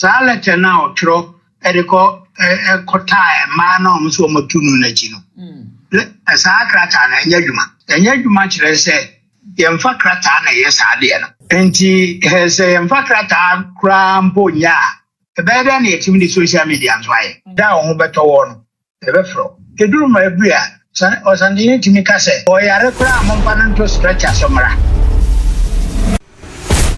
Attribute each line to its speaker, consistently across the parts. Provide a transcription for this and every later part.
Speaker 1: Sa letter now tro ediko kota ma na omso omotunu na ji no. Sa krata na enya dwuma kire se yemfa krata na ye sa de no. Enti se yemfa krata kra mponya ebeda na yetim di social media nso aye. Da ho beto wo no ebefro. Keduru ma ebia osande timi ka se oyare kra amompa no to stretcher somra.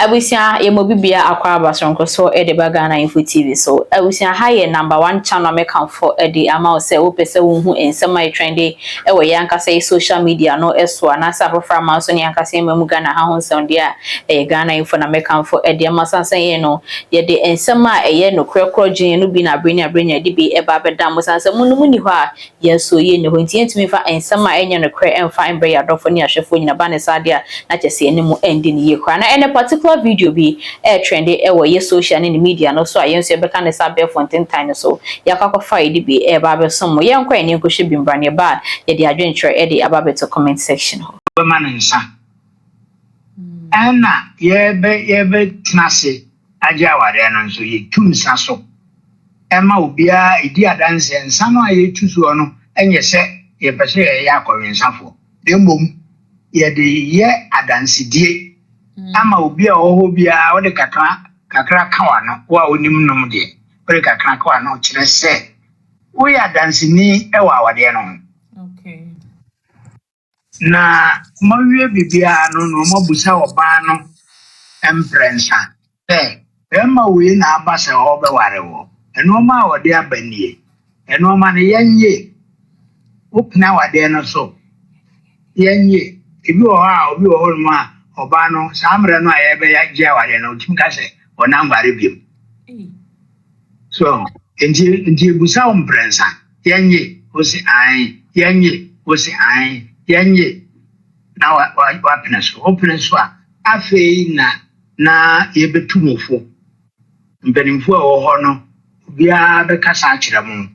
Speaker 2: Abusia yemobibia akwa abasonko so edeba Ghana Info TV so abusia haye #1 channel make for edi ama se wo pese wo hu ensema e trendy e wo yankasa social media no eso na safofra man so ne yankasa emamu Ghana ha ho sound dia e Ghana Info na make for edi ama sansan ye no ye de ensema eye no krokrojin no bi na brenya di bi e ba beda mo sansan munum ni ho a ye so ye ne ho ntimi fa ensema enye no kre emfa embre ya dofo ni ahwefo nyina ba ne sadia na chese enimu endi ni ye kwa na ene particular video be trendy ye social and media no so ayenso be kan sa be fonten time so yakakọ fight be ba be som ye nkwa eni ko hye bimbra ne ba ye de adwenture e de aba be to comment section ho
Speaker 1: manensa ana ye be tnase aja ware no so ye tunsa so ema obia edi adanse nsa no aye tuso no enye se ye pese ye akọwensafo demom ye de ye adanse die ama obi a oho bia wo de kakra kawa no wa onim nom de wo kakra kawa no kire se wo ya dansini e wa awade no
Speaker 2: okay
Speaker 1: na mawie bibia no no mabusa oba no emprensa ema we na abase ho be ware wo eno ma awade abanie eno ma ne yanye opna awade no so yanye ebi wo ha obi wo ma Obano, Samra no ebe ya jawale no timka se onangware biem. So, enti busa umprensa. Yenye osi ai, yenye osi ai, yenye na wapena so. Opena so afei na yebetumofo. Mpenimfo a wo ho no bia be kasa akire mo.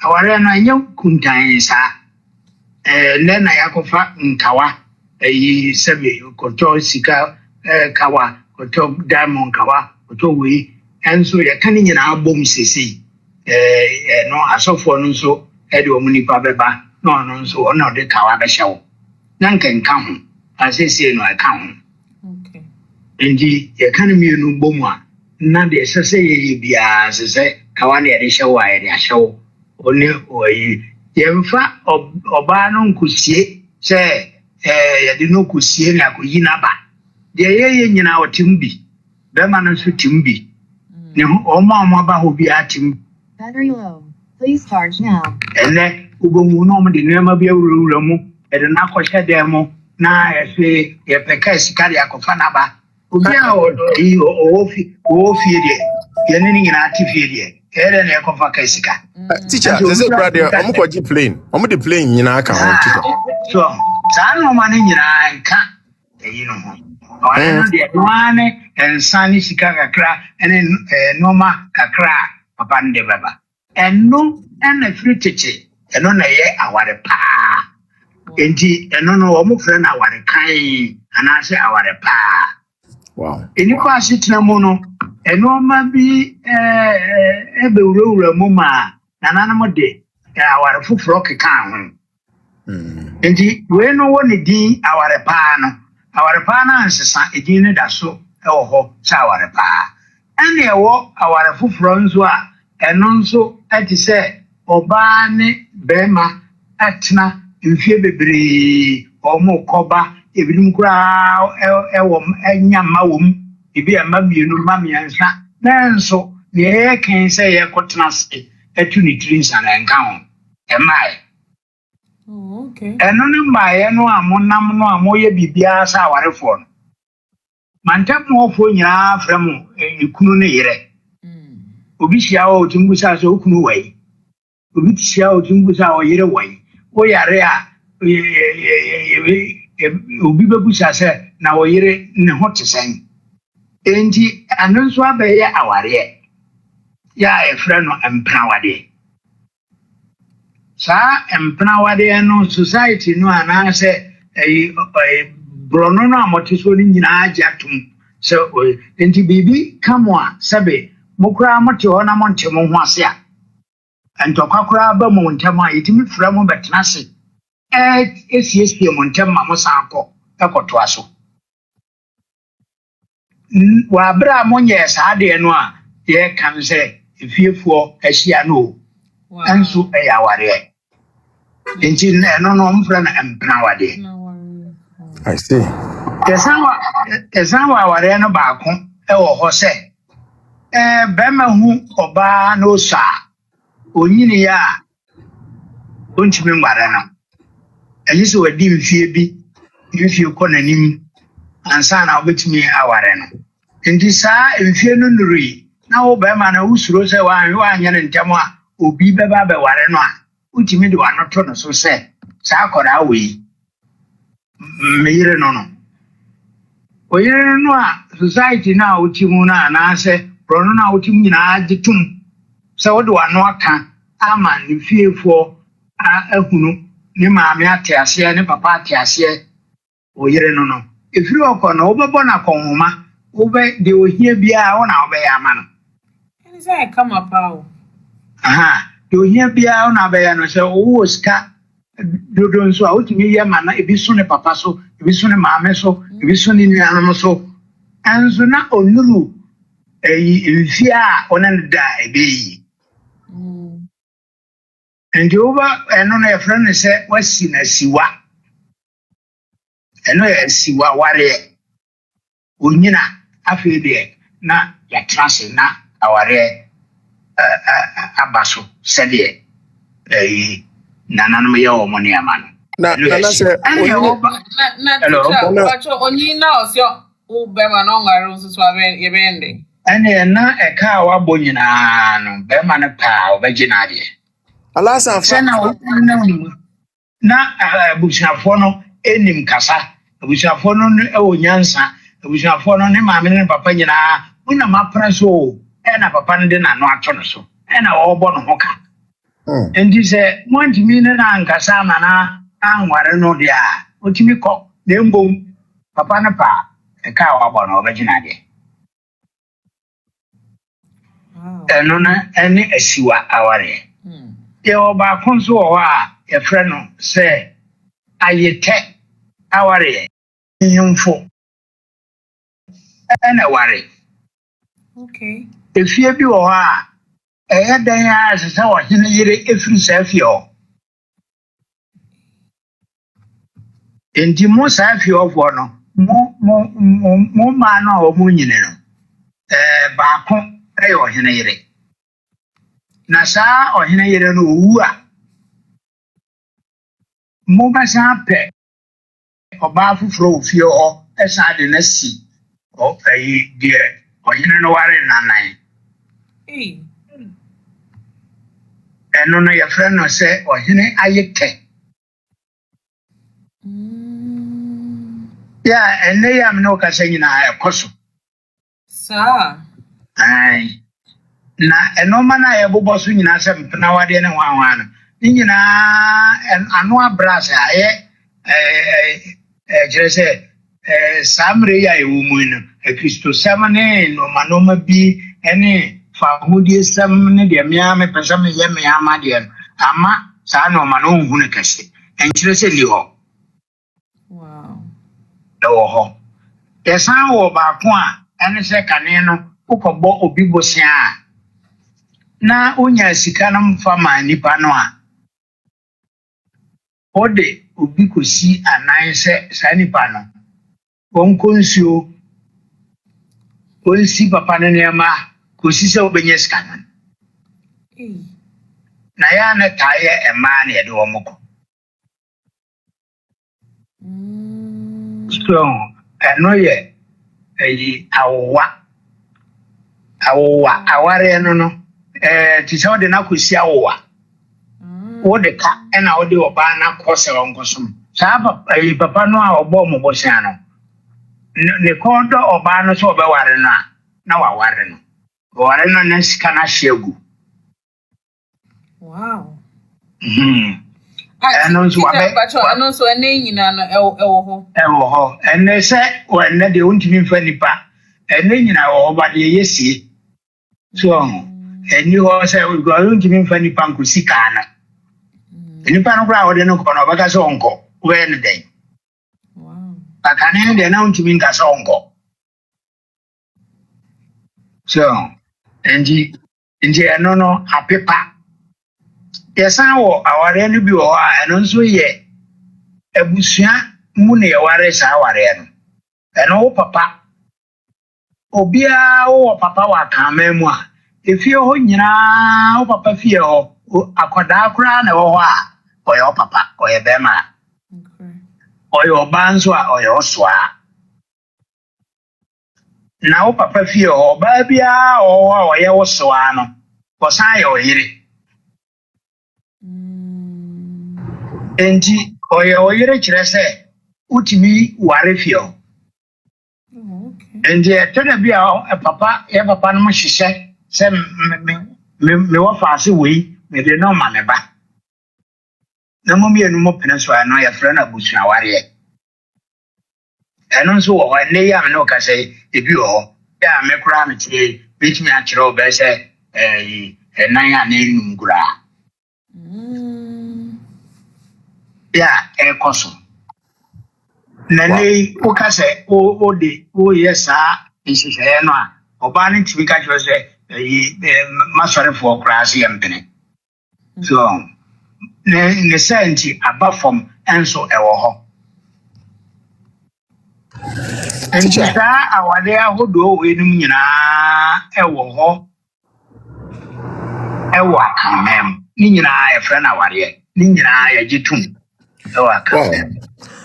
Speaker 1: Aware no anya kuntan sa. Na yakofa nkawa eyi sebe koto sika kawa koto diamond kawa koto we enso ye kan nyina abom sesi no asofo no so e de omunipa beba no nso ona de kawa be hyew nan kan ho asesi no aka ho
Speaker 2: okay
Speaker 1: endi ye kan mienu bomu a na de sese ye bia sese kawa ne de hyew a ye de hyew oni oyi yemfa oba no nkusie se ya di no kusie na ko yina ba de ye nyina otimbi be ma no so timbi ne o ba ho bi atim
Speaker 3: battery low please charge now
Speaker 1: ele ugomu no mo de nema bi awurawura mu e de na kwhye de mo na efe ye peka sikari akofa na ba obi a ofi de ye ne nyina atifie de ere na ekofa ka sika
Speaker 4: teacher say brother omukwaji plane omude plane nyina aka ho teacher
Speaker 1: so no mane nyira nka eyi no ho no de noane ensani sika kakra ene noma kakra papa nde baba eno ena friteche eno na ye aware pa enti eno no omo frɛ na aware kan anase aware pa
Speaker 4: wow
Speaker 1: eni kwa sitina mu no eno ma bi ebe wura mu ma nananamo de aware foforo keka ho enti we no woni din aware pa na ansesa edin ne da so e wo ho cha aware pa ene ewo aware foforo nso a eno nso ati se oba ne bema atna mfie bebre omo koba ebinim kura ewo enya mawom ebi amamienu mamiansa nanso ne ken se ye kotena se atu ni trinsa na nka ho emai
Speaker 2: okay
Speaker 1: eno ne mbaye no amonam no amoye bibia sa awarefo no mantam no ofo nyina frem ekunu ne yere obi hia o timbusa so okunu wai obi hia o timbusa o yere wai o yare a obi bebusa se na o yere ne hotesen enti anonso abaye aware ya efre no emprawade sa emprawade no society no anase brono no amotiso ni nyina ajatum so enti bibi kamwa sabe mokura mote ho na monte mo ho ase a entokwa kura ba mo ntam a yitimi fra mo betena se esiesie mo ntam ma mo san akọ ekoto aso wa bra mo nye saa de no a ye kan se efiefo ahia no anso eyaware enti no mfra na empna wade
Speaker 4: I see.
Speaker 1: Esanwa aware no baako ewo ho se bema hu oba no sa onyini ya ontimi ngware no eyi se wadi mfie bi mfie ko nanim ansa na obetimi aware no ndi saa mfie no nuri na wo bema na usuro se wa anya ne ntem a obi beba be ware no a utimi de wanoto no so se saa akora we meyire no oyire no a society na utimu na na se prono na utimu nyina agitum se wo de wano aka ama ne fiefo ahunu ne maame ate ne papa ate oyire no efiri okọ na obebo na konhoma obe de ohia bia wo na obe ya ma no
Speaker 5: eni say come up awo
Speaker 1: de ohia bia wo na be ya no se owo ska dodo nso a otimi ye ma na ebi so ne papa so ebi so ne maame so ebi so ne nuanom so anzo na onuru mfia a onan da ebeyi and over eno na friend ne se wasi na siwa eno ya siwa ware onyina afi de na ya trase na aware abaso sede nananom ye o mo ne ama no
Speaker 4: Na se
Speaker 5: onyi na osio u be ma no ngare so aben ye bende
Speaker 1: ene na eka wa bonyina no be ma ne pa obegina de
Speaker 4: Alasa fa
Speaker 1: na abusuafo no enim kasa abusuafo no onyansa abusuafo no ne maame ne papa nyina una mapra so na papa no de na no ato no so na wo bo no ho ka endi se montimi ne na nkasa ma na anware no dia otimi ko na mbom papa ne pa eka wa bo no obegina de eno na ene asiwa aware ye oba konso wo a ye frɛ no sɛ ayete aware nyumfo ena ware
Speaker 5: okay
Speaker 1: efie bi wo a ɛyɛ dan a sɛ wo hene yire efiri sa fie o enti mo sa fie ofo no mo ma no o mo nyine no baako ɛyɛ wo hene yire na saa ohene yere no owu a mo ba sa pe oba fufuro ofie ho esa de na si o de ohene no ware nanan eno no ye frɛ no sɛ ohene ayete ya ene ya me no ka sɛ nyina ekoso
Speaker 5: sa
Speaker 1: ai na enoma na ye bobo so nyina se mpena wade ne hwanhwan no nyina anu abras a ye jere samre ya ewu no Kristo samane no manoma bi ene fa hodie sam ne de mia me pesa me ye me ama de ama sa no mano hu ne kase enkyere se li ho
Speaker 5: wow
Speaker 1: do ho esan wo ba ko a ene se kane no ukọbọ obi bosia na onya sika na mfa ma nipa no a ode obi kosi anan se sa nipa no onkonsuo onsi papa ne nema kosi se obenye sika no na ya na taye ema na yede wo moko so eno ye eyi awowa aware no ti se ode na kosi awowa wode ka ena wode oba na kose onkosom sa papa no a obo mo bosia no ne kondo oba no so obe ware no na waware no ware no na sika na shegu
Speaker 5: wow
Speaker 1: eno so wabe
Speaker 5: eno so ene nyina no ewo
Speaker 1: ho ene se ene de untimi mfa nipa ene nyina wo ba de yesie So and you also we go on to funny pankusi kana. Any panokra or no kono bakaso onko when day.
Speaker 5: Wow.
Speaker 1: Pakane de na untimi nkasa onko. So enji no apepa. Yesa wo aware no bi wo a eno nso ye abusua mu na yeware sa aware no. Eno wo papa obia wo papa wa kama mu a efie ho nyina wo papa fie ho akoda kura na wo ho a oyo papa oyo bema
Speaker 5: Okay.
Speaker 1: oyo banzo a oyo soa na wo papa fie ho ba bia o oyo wo soa no ko san ye oyire enti oyo oyire kire se utimi ware fie ho
Speaker 5: Okay.
Speaker 1: enti etena bia papa ye papa no mo hihye se me wo faase wei me de no ma me ba na mo mienu mo pene so ano ya fra na busua ware eno nso wo ne ya me no ka se ebi wo ya me kura me tie bitimi a kire o be se nan ya na enum kura ya koso na ne o ka se o de o yesa nhihye no a oba ne timi ka kire se masarefo kura ase yempene so ne senti aba from enso ewo ho enja awade ahodo enum nyina ewo ho ewo akamem ni nyina efra na ware ni nyina ya gitum ewo akamem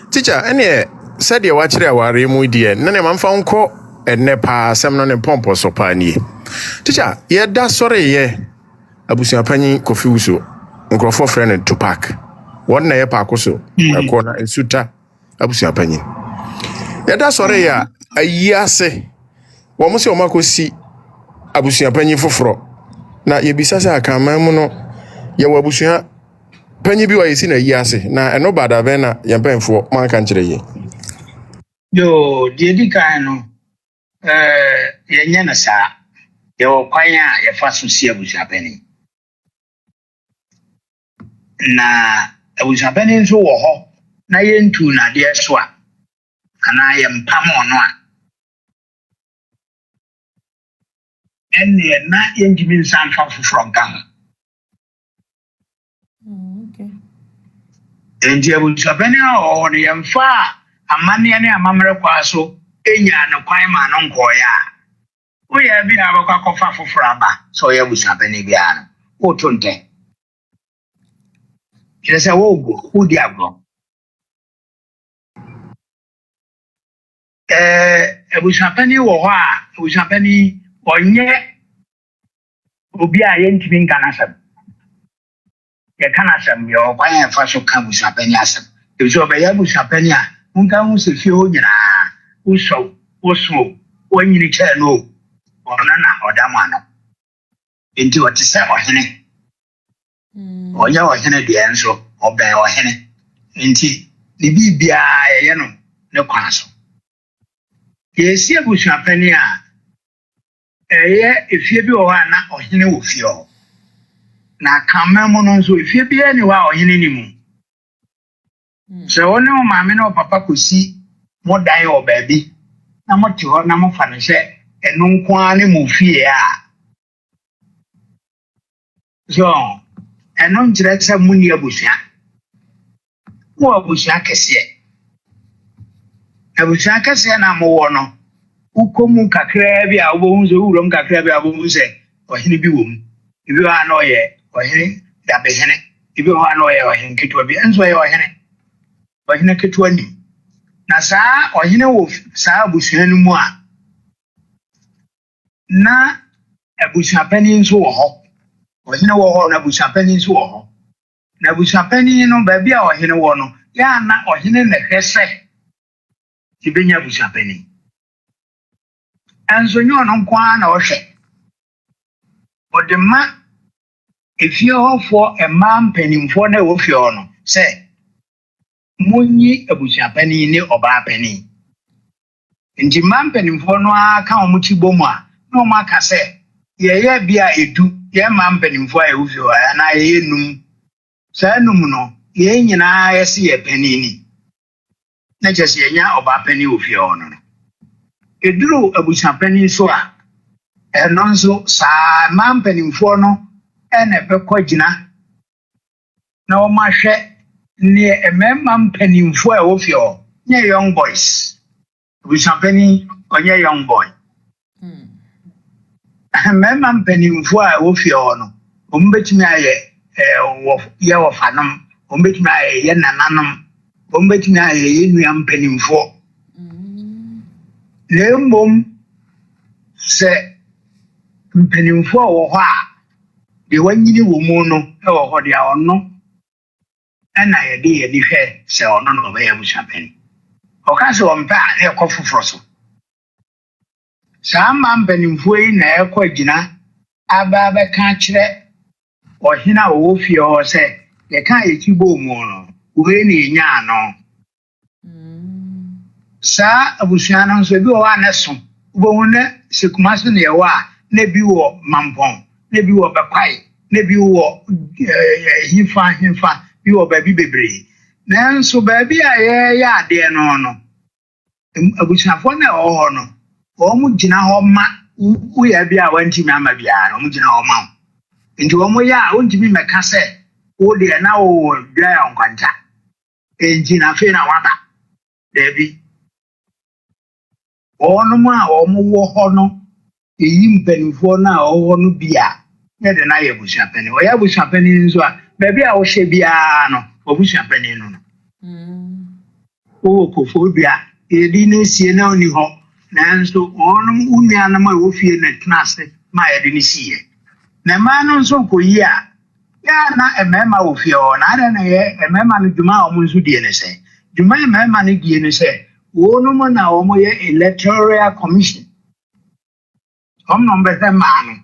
Speaker 4: Teacher, ene said you watch the ware mu die na ne manfa nko enne pa asem no ne pompo so pa nie. Teacher, ye da sore ye abusuapanyin Kofi Uso nkrofo friend Tupac. Won na ye Pakoso ko na ensuta abusuapanyin. Ye da sore ya ayi ase. Wo mo se o makosi abusuapanyin foforo. Na ye bisa se akaman mu no ye wo abusua panyi bi wa yesi na yi ase na eno bada ben na ye mpanfo man kan kire ye.
Speaker 1: yo die di kan no ye nya na sa ye wo kwan a ye fa so si abusuapanyin na abusuapanyin so wo ho na ye ntu na de so a ana ye mpam ono a enne na ye njimi nsan fa foforo nka
Speaker 5: Okay.
Speaker 1: enti abusuapanyin a wo no ye mfa amane ne amamre kwa so enya no kwan ma no nkoya wo ye bi abakwa kofa foforo aba so ye abusuapanyin bia no wo tonte kire se wo go wo di agbo abusuapanyin wo ho a abusuapanyin onye obi a ye ntimi nkana sam ye kana sam yo kwan ye fa so ka abusuapanyin asam ebi obe ya abusuapanyin a nka hu se fie ho nyina uso wanyini che no ona na odama no enti wati se ohene onya ohene de enso oben ohene enti ni bibia ye no ne kwan so ye si abusuapanyin a efie bi o ha na ohene wo fie o na kamemu no nso efie bi ani wa ohene ni mu so woni o maame na o papa kosi mo dan o baabi na mo ti ho na mo fa ne hye enu nko ane mo fie a so enu nkyerɛ sɛ mo ni abusua mo abusua kɛseɛ na mo wɔ no ukomu kakra bi a obohu so urom kakra bi a obohu sɛ ohene bi wom ibi ha na oyɛ ohene da behene ibi ha na oyɛ ohene ketewa bi enso oyɛ ohene ketewa ni na saa ohene wo saa abusua no mu a na abusuapanyin nso wɔ hɔ ohene wɔ hɔ na abusuapanyin nso wɔ hɔ na abusuapanyin no baabi a ohene wɔ no ya na ohene na hwɛ sɛ tibenya abusuapanyin enso nyo no kwa na ohwe odema efie hofo emma mpanimfo na wo fie no se munyi abusuapani ne oba pani nti mpanimfo no aka omuti bomu a no maka se ye bia edu ye ma mpanimfo a ewufio na ye num sa num no ye nyina yesi ye panini na jese ye nya oba pani ofio no no eduru abusa pani so a eno nso sa ma mpanimfo no ene bekogina na o ma hwe ne emema mpanimfo a ofio nye young boys abusa pani onye young boy emema mpanimfo a ofio no ombetimi aye ye wofanom ombetimi aye ye nananom ombetimi aye ye nuam mpanimfo lembom se mpanimfo wo ho a de wanyini wo mu no e wo ho de a ono ana ye de hwe se ono no ba ya bushapeni o ka se o mpa e ko foforo so sa ma mpanimfo yi na e ko gina aba ba ka kire o hina wo fie ho se ye ka ye kibo mu no we ni nya no sa abusuana nso bi wo aneso wo hune sekumaso ne ye wa na bi wo mampon na bi wo bekwai na bi wo himfa bi wo ba bi bebre nanso ba bi a ye ya ade no no abusuafo na o ho no o mu gina ho ma wo ya bi a wantimi ama bia no mu gina ho ma nti wo mo ya wontimi meka se wo de na wo dwa ya nkwanta enji na fe na waba debi ono ma o mo wo ho no eyi mpanimfo na o ho no bia ne de na ye busuapani o ya busuapani nso a ba bia wo hye bia no o busuapani no no o ko fo bia e di ne sie na oni ho nanso ono unua na ma wo fie na knase ma ye de ni sie na ma no nso ko yi a ya na emema wo fie o na na ye emema no djuma o mo nso die ne se djuma emema no die ne se wo no mo na o mo ye electoral commission omno mbese maano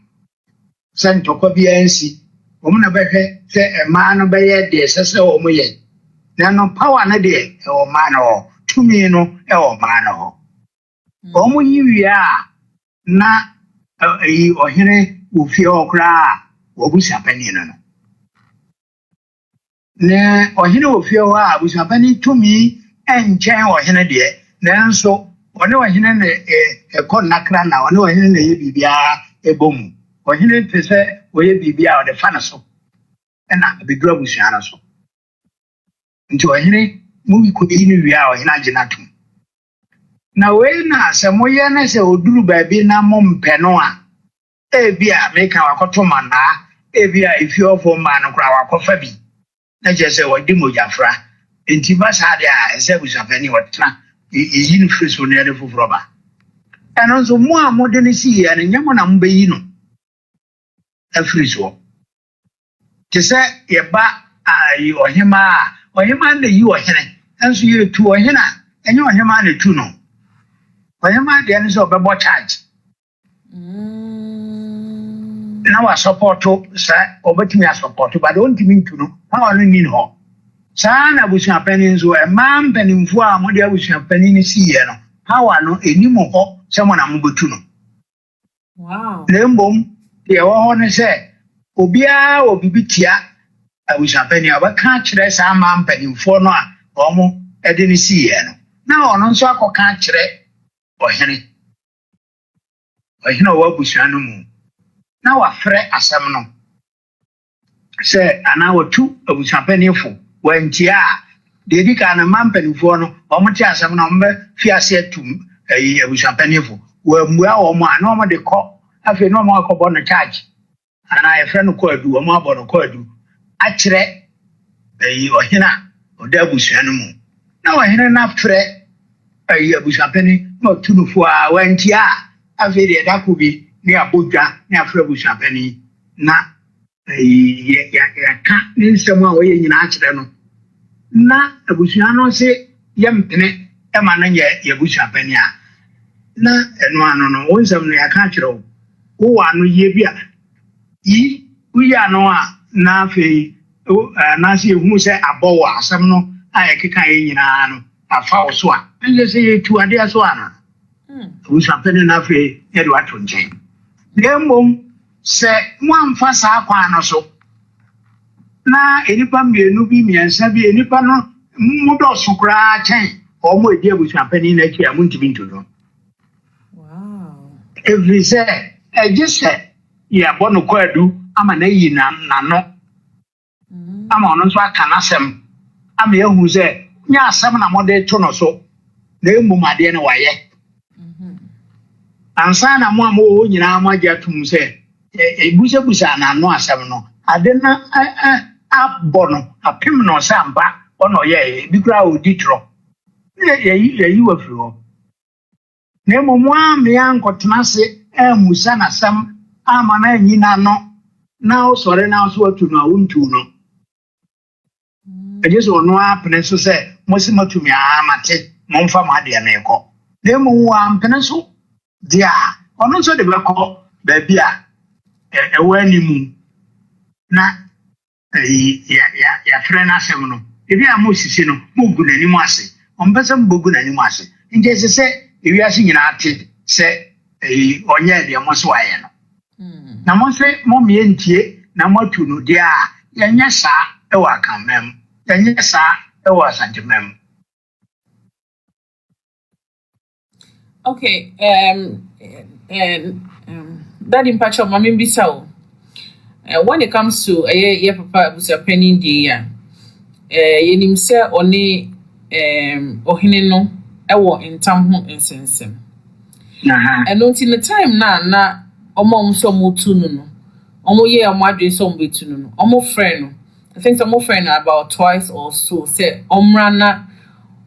Speaker 1: sento ko biansi omno behwe se maano be ye de sese o mo ye na no power na de e o maano tumi no e o maano o mo yiwia na ohene ofie okra obushapani no ne ohene ofie ho a obushapani tumi enchen ohene de nanso one ohene ne nakra na one ohene ne ye bibia ebomu ohene pese oye bibia o de fa na so na bidura busuana so nti ohene mu ko yi ni wi a ohene agina tum na we na se moye na se oduru baabi na mo mpeno a ebia meka wakoto mana ebia ifiofo ma no kra wakofa bi na je se wodi mojafra nti ba sa de a se busuafani wotna yi ni friso ne de foforo ba eno so mo a mo de ne si ya ne nyamo na mbe yi no afriso je se ye ba ayi ohima na yi ohene enso ye tu ohena enye ohima na tu no ohima de ne so bebo charge na wa support sa obetimi a support but don't mean to no how no ni ho sa na busuapani nso e man panimfo a mo de busuapani ni siye no how no enimo ho se mo na mo betu no
Speaker 5: wow
Speaker 1: lembom de wo ho ne se obia obibitia busuapani abaka kire sa man panimfo no a omo e de ni siye no na ono nso akoka kire ohene wa busuanu mu na wafre asem no se ana watu abusuapanifo wantia de di ka na mampanifo no omote asem no mbe fiase atum abusuapanifo wa mua o mo ana mo de ko afi no mo akobo no charge ana ye fre no ko adu o mo abo no ko adu a kire ohina oda abusuanu mu na ohina na fre abusuapani no tunufo a wantia afi de da ko bi ni abodwa ni afra busuapani na ya ka ni nsɛm a wɔyɛ nyina akyerɛ no na abusua no se yɛmpene ɛma no nyɛ yɛbusuapani a na ɛno ano no wo nsɛm no yɛka akyerɛ wo wɔ ano yie bi a yi woyi ano a na afei anaasɛ yɛhu sɛ abɔ wɔ asɛm no a yɛkeka yɛ nyinaa no afa wo so a ɛnyɛ sɛ yɛtu adeɛ so ano abusuapani no afei yɛde wato nkyɛn Dembom se moamfa saa kwa no so na enipa mienu bi miensa bi enipa no mudo sukura chen omo edi abusuapani na ki amuntimi ntodo
Speaker 5: Wow.
Speaker 1: every say just ya bono kwadu ama na yi na no ama ono so aka nasem ama ehu se nya asem na mode to no so na emumade ne waye ansa na mo amo nyina amaja tum se ebusa na no asem no ade na abono apim no samba ono ye bi kura oditro ye wafiri ho na emumwa me ankotena se musa na sam ama na nyina no na osore na so atu no awuntu no eje so no apne so se mosimatumi amate momfa ma de na eko na emumwa ampene so dia ono so de beko ba bia ewani mu na ya frena asem no ebi amosisi no mugu nani mu ase ompese mbogu nani mu ase nje se ewi ase nyina ate se onye de mo so aye no na mo se mo mie ntie na mo tu no dia yenya sa e wa kamem yenya sa e wa santimem.
Speaker 5: Okay, that impact of Mammy Bissau. When it comes to a papa was a penny dear, yenim se oni ohineno ewo Ntam ho ensensem. And until the time na omo so mutu no omo ye omo adwe so mbetu no omo friend I think some friend about twice or so say omrana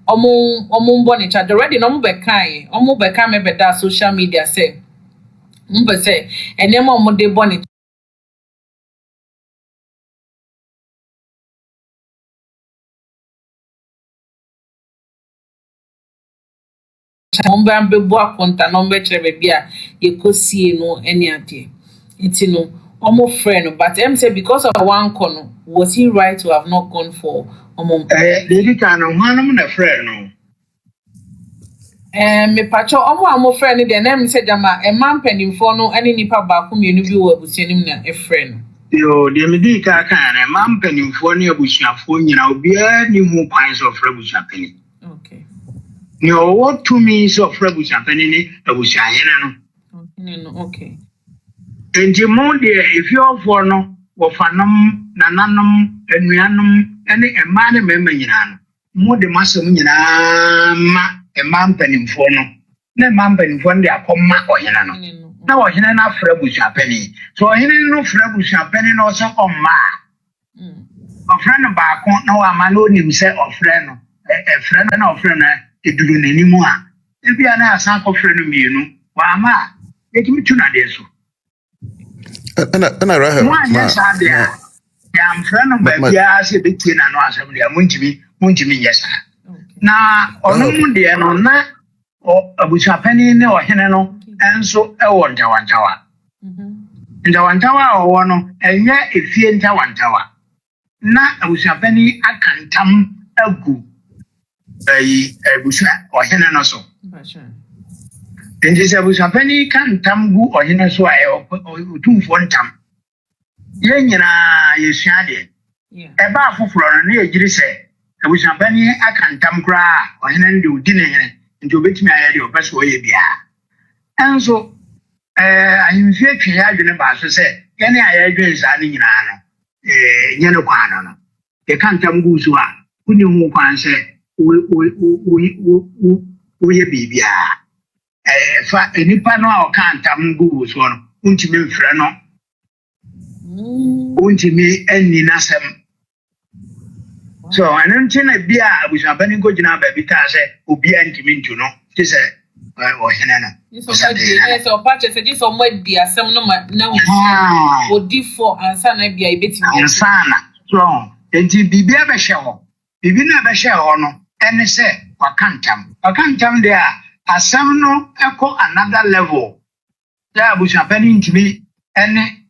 Speaker 5: omo mbone cha already no mo bekan me beda social media say mbe say enema omo de bone Omba mbebu akonta no mbekere bebi a yekosie no ene ade enti no omo friend but em say because of one kono was he right to have not gone for omo
Speaker 1: Lady kan hanum na friend no
Speaker 5: me pacho omo friend de na em say jama e man panimfo no ene nipa ba ko mienu bi wo abusuanim na e friend
Speaker 1: yo de me di ka kan na man panimfo ne abusuafo nyina obi ani hu kwan so fra abusuapani.
Speaker 5: Okay.
Speaker 1: No, what to me is of Rebusha Penny, Abusha Henano.
Speaker 5: Okay.
Speaker 1: And Jimon, dear, if you're for no, or Fanum, Nananum, and Rianum, any a man member, more the master, a man penny for no. No man penny for the Apoma or Henano. Now, Henana Frebusha Penny. So I didn't know Frebusha Penny or so on ma. A friend of Back, no, a man who himself or friend, a friend and a friend. Eduru nanimu a ebi ana asan ko frɛ no mienu wa ma etimi tu na de so
Speaker 4: ana raha
Speaker 1: ma ya am frɛ no ba bia se betie na no asɛm dia muntimi yesa na ono mu de no na abusuapani ne ohene no enso ɛwɔ ntawantawa ntawantawa ɔwɔ no ɛnyɛ efie ntawantawa na abusuapani akantam agu busha ohene no so ndise busha pani kan tamgu ohene so otumfo ntam ye nyina yesua de eba afoforo no na ejiri se busha pani akantam kra ohene ndi odi ne hene nti obetimi aye de opeso oye bia enso ahimfie atwe ya adwene ba so se ye ne aye adwen sa ne nyina no nye no kwan no ye kan tamgu so a kuni hu kwan se oye bibia fa enipa no a okantam gu so no untimi mfrɛ no untimi ani nasem so anantina bia abusuapani go gina ba bi ta sɛ obi antimi ntu no ti sɛ ohene no
Speaker 5: so so patch say this on what dia asem no na odi for ansa na bia ibetimi
Speaker 1: ansa na so enti bibia be hye ho bibi na be hye ho no ene se wakantam de a asem no eko another level ya abusuapani ntimi ene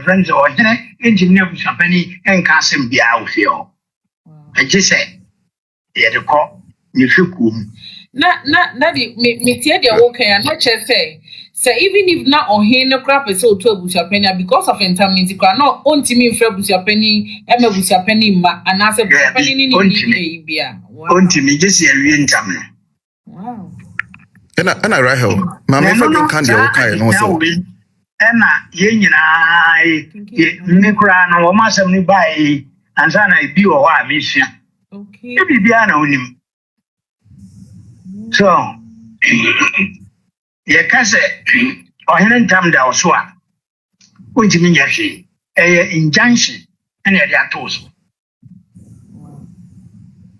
Speaker 1: friends or hene ntimi abusuapani enka asem bia ofio eje se ye de ko ni hwekum
Speaker 5: na di me tie de wo kan na che So even if not on here no crap is so to Bushapenia because of entamment, no on to me for Bushapeni, Emma Bushapeni, and as a penny in beer.
Speaker 1: On to me, just a real time.
Speaker 5: Wow.
Speaker 4: And I write her. Mamma, can't you okay? Also,
Speaker 1: Emma, yen I, Nicola, or Massam by, and son I be or I miss you.
Speaker 5: Okay.
Speaker 1: Maybe be on him. So, ye can say, or Ntam da Oswa, which means a injunction, and a toast.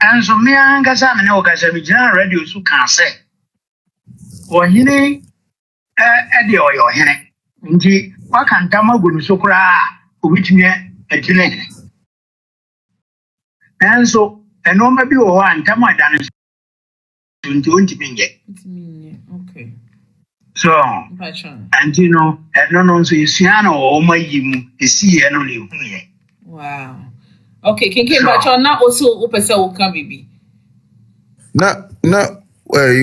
Speaker 1: And so, me and Gassam no Gassam radio so can say, or Hine at the oil Hine. Indeed, what can Tamagun so cry, which me a delay. And so, and no maybe one Tamadan to me yet.
Speaker 5: Okay.
Speaker 1: So, and you know, and no, so you see, I know, oh my, you see, and only here.
Speaker 5: Wow. Okay, can you back on now also open so can be?
Speaker 4: na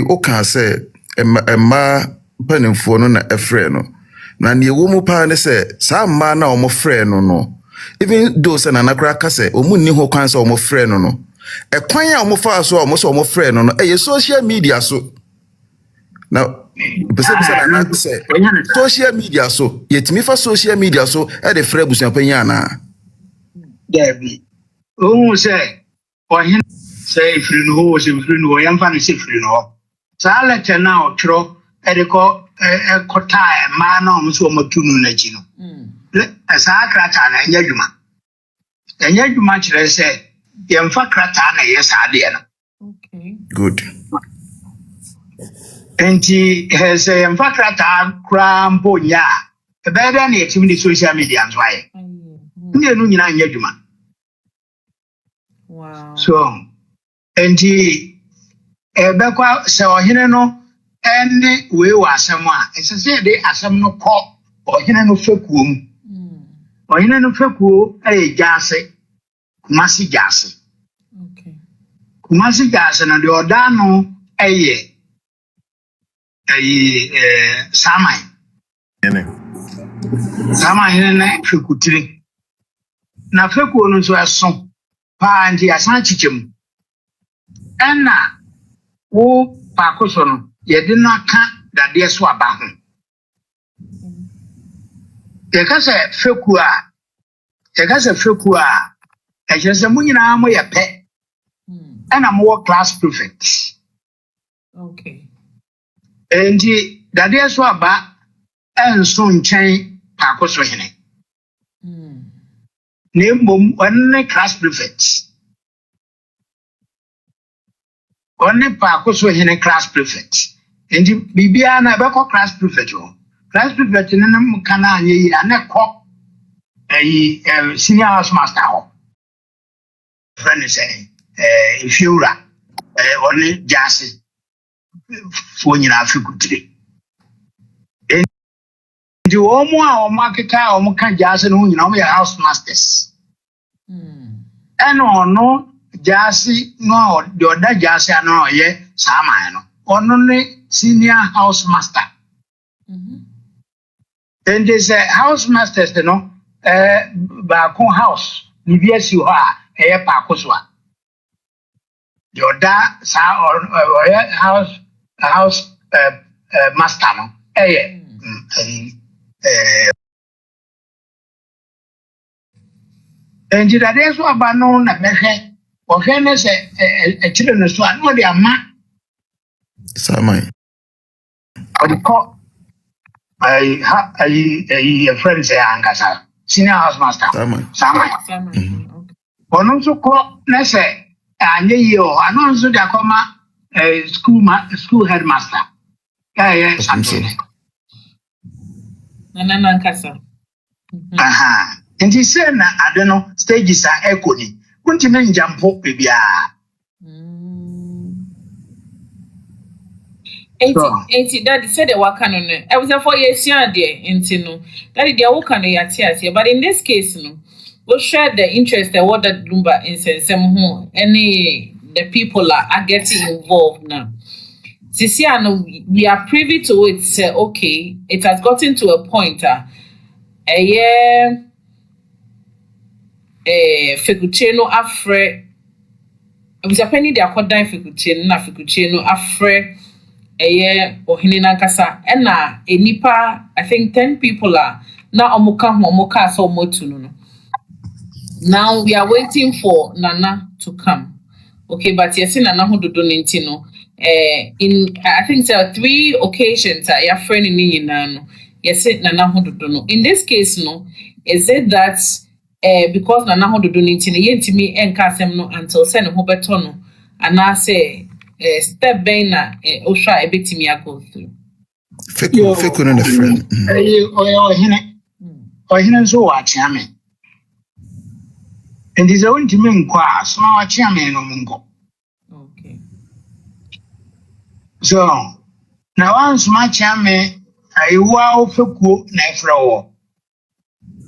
Speaker 4: o can say ma panimfo no na efre no na ne wo mu pa ne say sa ma na o mo frɛ no no even though say na nakra ka say o mu ni ho kwan say o mo frɛ no no e kwan a o mo fa so o mo frɛ no no e social media so na pese na say social media so yetimi fa social media so e de frɛ busuapanya na
Speaker 1: Debbie. Oh, say, or him say, if you know, if you know, I am fancy if you know. So I'll let you now, Tro, Edico, a cota, man on so much to Nunachino. As I cratan and Yaduma. And yet you much less say, the Cratan, yes, I did.
Speaker 5: Okay.
Speaker 4: Good.
Speaker 1: And he has a Cratan, cram, boya. A better than it in the social media, and why? You know, Yaduma.
Speaker 5: Wow.
Speaker 1: So, and he Becqua so no any way was someone. It's a say they are some no call or no fecum or no fecu a jassy, Kumasi jassy.
Speaker 5: Okay.
Speaker 1: Kumasi jassy and the Ordano a Samai. Samai fecutri. Na fecu no so a song. Pa anti asan chichim enna wo Pakosohene ye de na ka dade so aba ho ye ka se feku a e je se munyina mo ye pe enna mo class prefect.
Speaker 5: Okay.
Speaker 1: Enti dade so aba enso nchen Pakosohene Name one class prefect. Only Pakosohene class prefect. And Bibiana Bako class prefect. Class prefect in them can ye and a cock a senior house master. Friend say, if you're only just for you know, the Omo or market or Mokan Jason, you know, your house masters. And no, Jassy, no, the other Jassy, no, ye, Samano, only senior house master. Then there's a house masters, you know, Bakon house, yes, you are a Pakoswa. The other house master, no, and that is what Banon and Mehe or Hennes a children so I know they are ma.
Speaker 4: Samai.
Speaker 1: Or the court. A friend say Angasa, senior house master. Samai. Or no so called Nesse, and ye and also the comma a school headmaster. Yes, something.
Speaker 5: Nankasa.
Speaker 1: And he said, I don't know, stages are echoing. Couldn't you mean jump up, baby?
Speaker 5: 80 daddy said the work on it. I was a 4 years young dear, no. Daddy, they are working on your tears here, but in this case, no, we'll share the interest that what that Lumba in some home. Any the people are getting involved now. Sisiano, we are privy to it. Say, okay, it has gotten to a point. Fekucheno afre. Was a penny de akodan fekucheno na fekucheno afre. Ohene nankasa. Ena enipa. I think 10 people are now omuka so motu no. Now we are waiting for Nana to come. Okay, but yes, Nana who do no. In I think there are 3 occasions your friend in no. Yes, Nana who do no. In this case, no, is it that because Nana who do yentimi enkasem no until send who beto no and I say step bena osha ebetimi go through.
Speaker 6: Fake on the friend.
Speaker 1: Ohene so wa chiame. And is own to me kwa so wa chiame no mungo.
Speaker 5: Okay.
Speaker 1: So now once my chiame I wa ofeku na efrawo.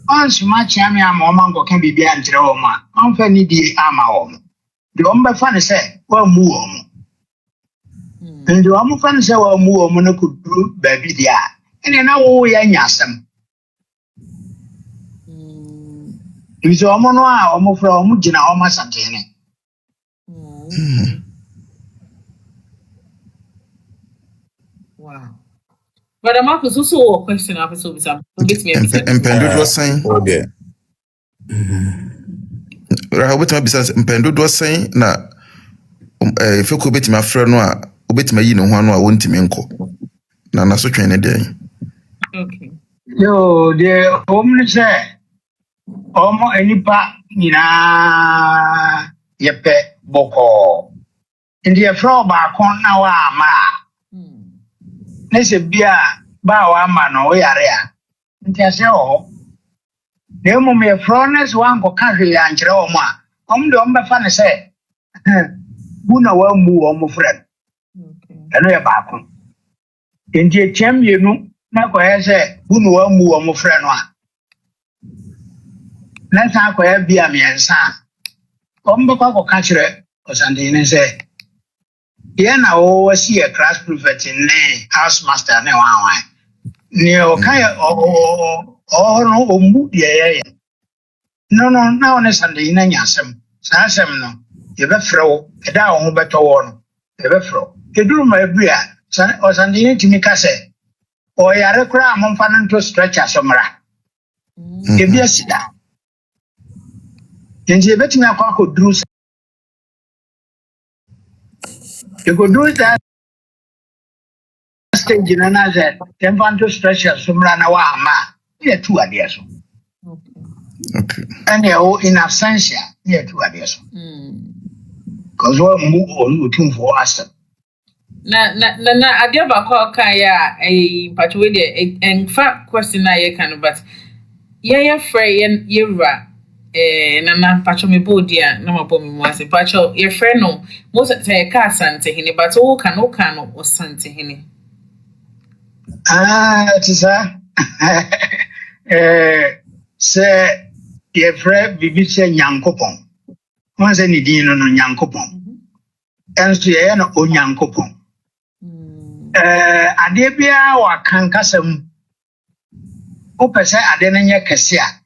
Speaker 1: Once my chiame am o mango kan bibia ntre o ma. Onfa ni di ama o. De o mba fa ne se wa mu o mo. And the omo fa ne se wa mu o mo na kuduru ba bi dia. Ene na wo ya nyasem. Iso omo no a omo fra omo gina omo asantene.
Speaker 5: Wow. But I'm also a question after so some bit me
Speaker 6: Mpendu was saying.
Speaker 4: Okay.
Speaker 6: Rahobet my business Mpendu was saying na if you could bet my friend no a obet my yi no ho no a wontimi nko. Na so twene den.
Speaker 5: Okay.
Speaker 1: Yo, the home say omo enipa nyina yepe boko. Ndi efro ba kon na wa ama. Nese bia ba wa ama no yare a. Nti ase o. Ne mo me frones wan ko ka hwe ya nkyere o mo a. Om de om be fa ne se. Bu na wa mu o mo friend.
Speaker 5: Okay.
Speaker 1: Eno ye ba kon. Nti e chem yenu na ko ye se bu na wa mu o mo friend no a. Na sa ko ye bia me ensa. Om be ko ka kyere o sande ne se. Ye na o wasi a class prefect ne house master ne wan. Ne o kai o no o mu de ye. No na on sande na nyasem. Sa asem no ye be frɛ e da ho beto wo no. Ye be frɛ. Keduru ma bia o sande ne timi ka se. O yare kura amomfa no to stretcher somra. Ye bia sida. Yenje betimi akwa ko duru. You could do that stage in another, then want to stretch your sumrana ma. Near 2 ideas.
Speaker 6: Okay.
Speaker 1: And in absentia, near 2 ideas. Because we'll move on looking for us.
Speaker 5: Na adia ba kwa kaya patwede en fact question na ye kan but ye frɛ ye ra na patcho me bodia na mabo me mo ase patcho ye frɛ no mo say ka Asantehene but o kan no Asantehene
Speaker 1: Tisa se ye frɛ bibi se Nyankopɔn mo se ni din no Nyankopɔn enso ye no Onyankopɔn ade bia wa kan kasam o pese ade no nye Keseɛ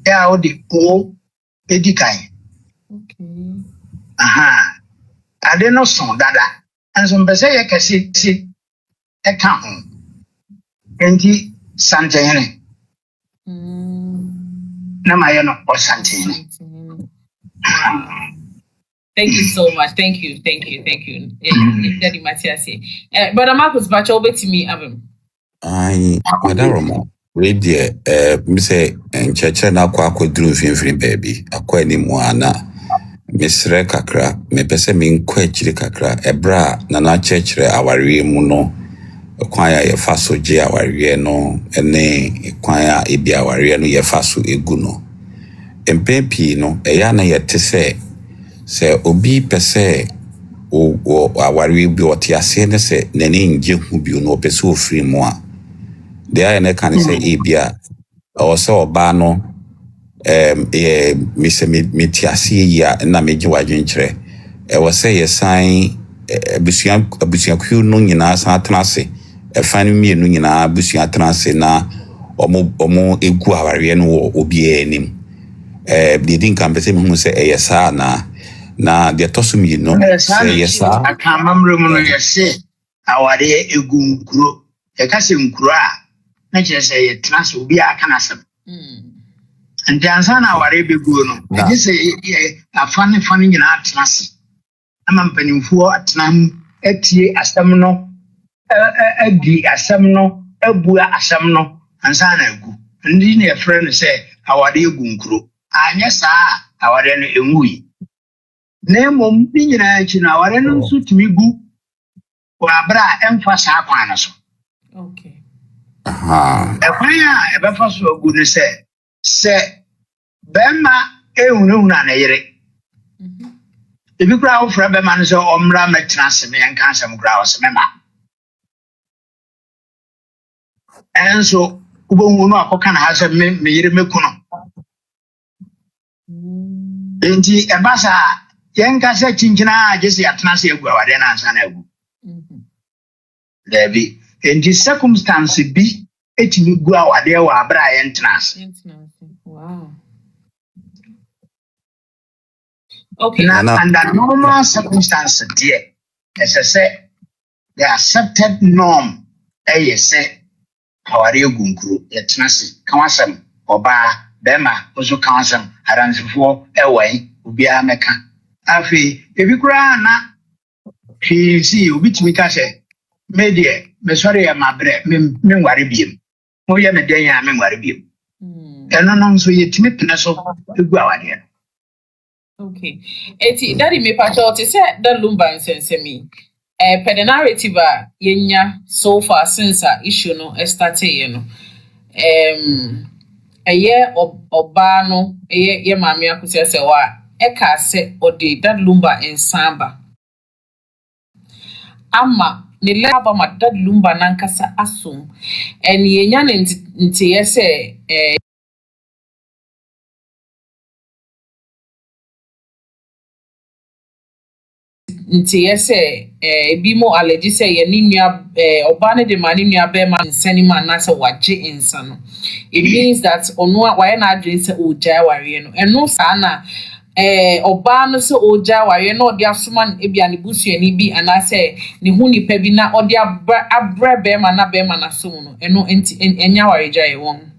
Speaker 1: ya o di o edikai.
Speaker 5: Okay.
Speaker 1: Ade no son dada. Enso mbese ye Keseɛ si e ka ho. Enti Asantehene. Na ma ye no Asantehene.
Speaker 5: Thank you so much. Thank you. Daddy Matthias. Brother Marcus Bacha obetimi abem.
Speaker 7: Madaroma. We dear me say encheche na akwa duru mfimfini baby. Akwa ni mu ana. Misre kakra, me pese me nkwa chiri kakra. Ebra na na chechre awari mu no. Kwan ya yefa so je awari no ene kwan ya ebi awari no yefa so egu no. Empempi no eya na yete se obi pese o awari bi otiase ne se nene nje hu bi no pese ofiri mu a de aye ne kan se ebia o se oba no mi se mi tiase ya na meje wadwenkyere e wo se ye san abusuakuo no nyinaa san tenase ɛfa no mienu nyinaa abusua tenase na omo egu awareɛ no wɔ obiara anim de din kan pese me hu sɛ ɛyɛ saa na de toso mienu sɛ ɛyɛ saa
Speaker 1: akamamre mu no yɛse awareɛ egu nkuro yɛka sɛ nkuro a na kyerɛ sɛ yɛ tenase obiara kana sɛm nti ansa na awareɛ beguo no ɛgye sɛ afane fane nyinaa tenase ama mpanimfoɔ atena mu atie asɛm no adi asɛm no abua asɛm no ansa na agu ndi ne yɛfrɛ no sɛ awareɛ egu nkuro anyɛ saa awareɛ no enwui na mmom ne nyinaa akyi no awareɛ no nso tumi gu wɔ abra a ɛmfa saa kwan no so
Speaker 5: Okay.
Speaker 1: ɛkwan a ɛbɛfa so agu no sɛ bɛrima ehunahuna na yere ebi kura wofra bɛrima no sɛ ɔmmra mɛtena ase me yɛnka asɛm kura ɔsɛ mɛma ɛnso wobɛhu no akɔka na ha sɛ me yere mɛku no enti ɛba saa yɛnka sɛ kyinkyina a gye sɛ yɛatena ase agu awadeɛ no ansa na agu daabi enti circumstance bi etimi gu awadeɛ wɔ abra a yɛntena ase
Speaker 5: Wow. Okay.
Speaker 1: na under normal circumstances deɛ ɛsɛ sɛ the accepted norm ɛyɛ sɛ awareɛ gu nkuro yɛtena ase ka wasɛm ɔbaa bɛrima nso ka wasɛm adansefoɔ ɛwɔn obiara mɛka afei ebi koraa na hwee si obi tumi ka sɛ me deɛ mesɔre yɛ mabrɛ me nware biem moyɛ me den a me nware biem ɛno no nso yɛtumi pene so egu awadeɛ no.
Speaker 5: Okay. Eti daddy me pacho te say that lumba nsensemi. Per the narrative a yenya so far since a issue no started no. Eye oba no ye maame akosia se wa e ka se odi that lumba ensamba. Ama ne laba ma that lumba nankasa asum. En yenya nti ye se nti yese ebi mo allergy say ye ni nua oba ne de ma ni nua be ma nsani ma na say waje insa no it means that ono why na adwen say oja ware no eno sa na oba no say oja ware no de asoma ebia ne busuani bi ana say ne hu nipa bi na ode abra be ma na so no eno enti enya ware ja ye won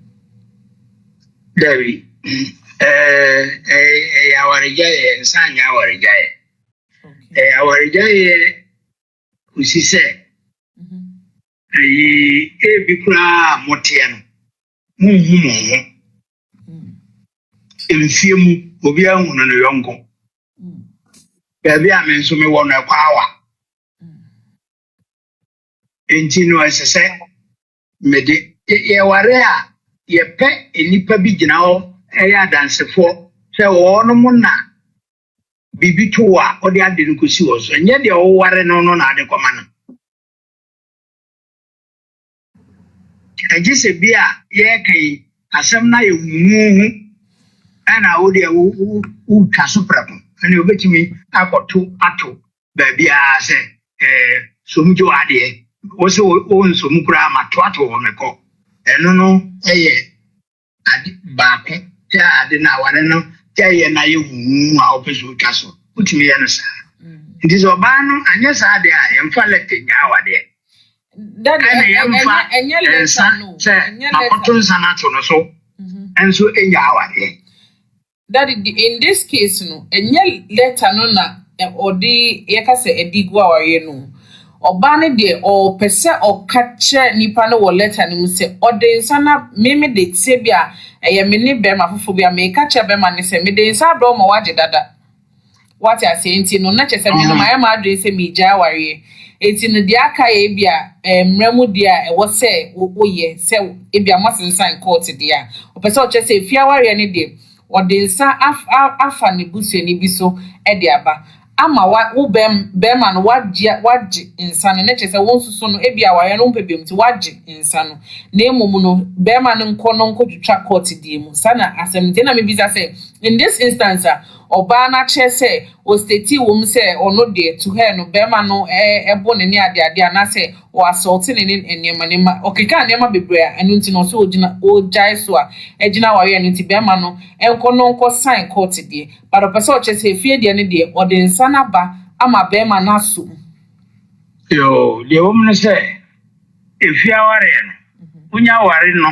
Speaker 1: David ya ware ja ye nsanya ware ja ye awarejaye usise ebi kura motia no muhu emfiemu obi ahunu no yonko baabi a me nso me wo no akwawa enti no esese mede ware a ye pe enipa bi gina ho eya dansefo se wo no mu na bibi toa odi ade no kosi wo so enye de wo ware no na ade koma no agise bia ye kai asem na ye huhu ana wo de wo twaso prapo ana obetimi akoto ato baabi a se somjo ade wo se wo nsomu kura ma to ato wo meko eno no eye ade ba ko ya ade na ware no ye na ye hu a opeso twaso utimi ye no sa ndi so ba no anya sa de a ye mfa lete nya wade
Speaker 5: that
Speaker 1: enya leta no enya leta na to no so enso enya wade
Speaker 5: that in this case no enya leta no na odi ye ka se edigu aware no oba ne de o pese o kache nipa no wo leta ni mu se ode nsa na meme de tie bia eye me ne be ma fofo bia me kache be ma ne se me de nsa do ma waje dada what I say enti no na che se me no ma ma adre se me gya aware enti no de aka ye bia mramu de a e wo se oye se e bia masensan court de a o pese o che se fi aware ne de ode nsa afa ne busu ni bi so e de aba ama wo bema no waje insano na chese won susu no ebi aware no mpebem ti waje insano na emom no bema no nko twetwa court die mu sana asemte na me bisa say in this instance oba na che se o steti wom se ono de to her no be ma no ebo ne ade ana se o assault ne enema okeka enema bebre anu nti no so o jai so a ejina ware anu nti be ma no enko no nko sign court de but o pese o che se fie de ne de o de nsa na ba ama be ma na so
Speaker 1: yo de wom se efia ware no unya ware no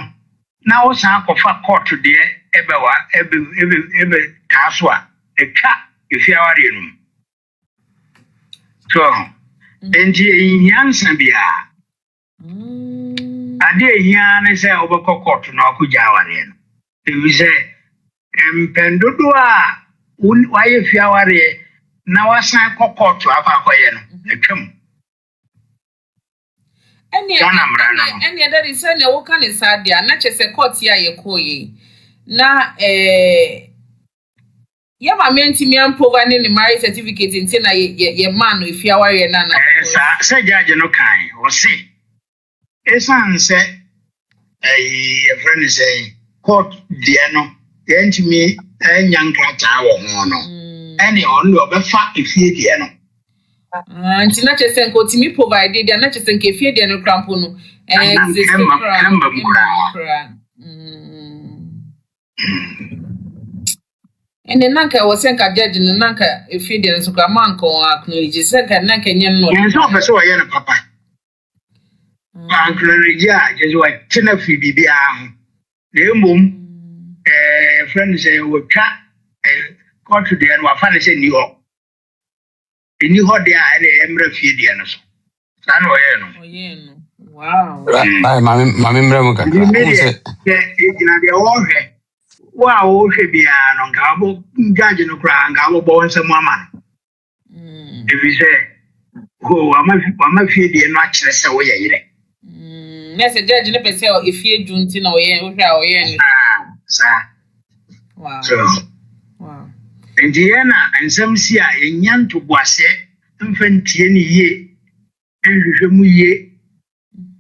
Speaker 1: na wo san akofa court de ebewa ebe kaswa etwa efia ware no so enji nyansa bia ade hia ne se obekọ court no akụja ware no ebi se empendodo a waye fia ware na wasan kọ court afa akoye no etwam
Speaker 5: Any that is any wokan is sadia na chese court ya ye koye na ya ma menti mi amprova ne marriage certificate nti na ye man no ifia ware na
Speaker 1: sa judge no kan o se esan se a friend say court dia no yentimi enyanka ta wo ho no any on do be fa ifie dia no
Speaker 5: nti na chese nko timi provide dia na chese nke fie dia no crampo no and then nanka was senka judge no nanka ifie dia no so kama nko acknowledge senka nanka nyem no
Speaker 1: so person wa ye no papa acknowledge a je wa tina fi bibia ho na emom friend say we twa court dia no afa ne say ni ho eni ho dia ene emra fie dia no so sa no ye no
Speaker 5: wow
Speaker 7: mami mra mu kaka
Speaker 1: ejina dia wo hwe wa wo hwe bia no nga bo judge no kra nga bo nsem ama ebi se go ama fie dia no a kire se wo ye yire
Speaker 5: nese judge ne pese o ifie junti na wo hwe ni
Speaker 1: sa
Speaker 5: wow
Speaker 1: wow endiana ensem si a enyanto boase mfantie ni ye enhwehwe mu ye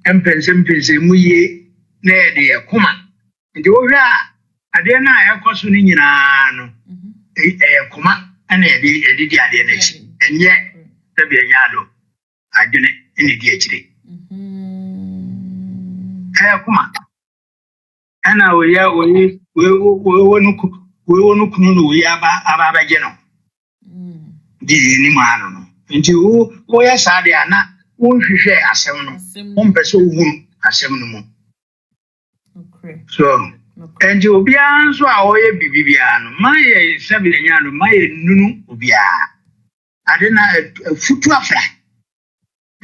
Speaker 1: empense mu ye na ede yakoma ndi wo hwe a ade na ayakoso ni nyina no yakoma ana ede di ade na chi enye tabi enyado adwene ni di akire yakoma ana wo ya wonu kunu no ya aba je no di ni maano no nti wo ya sade ana wo hwehwe asem no wo mpese wo asem no mu so nti obia nso a wo ye bibibia no ma ye sabile nya no ma ye nunu obia ade na futu afra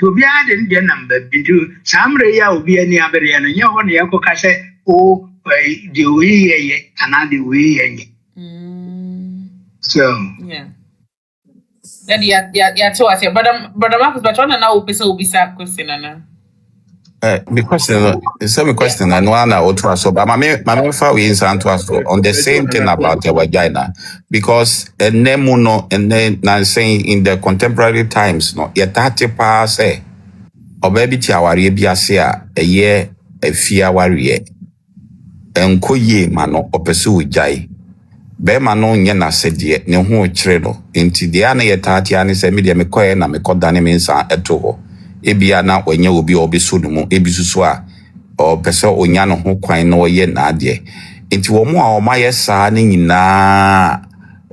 Speaker 1: obia de ndi namba bintu samre ya obia ni abere no nya ho ne yakoka se o de we ye ana de we ye so
Speaker 5: yeah ya to ase brother Marcus but one na opese obisa question na
Speaker 7: the question is a question and one or two so but my fa we instant on the same thing about the vagina because a name no and then now saying in the contemporary times no ya 30 say obabi ti aware bi ase a eye afia ware enko ye ma no opese ojai be ma no nye na sede ne ho kire no enti de ana ye tatia ne se me de me koye na me kodane me nsa eto ho ebia na onye obi obeso no mu ebisusu a o pese onya no ho kwan na oye na ade enti wo mu a o ma ye saa ne nyina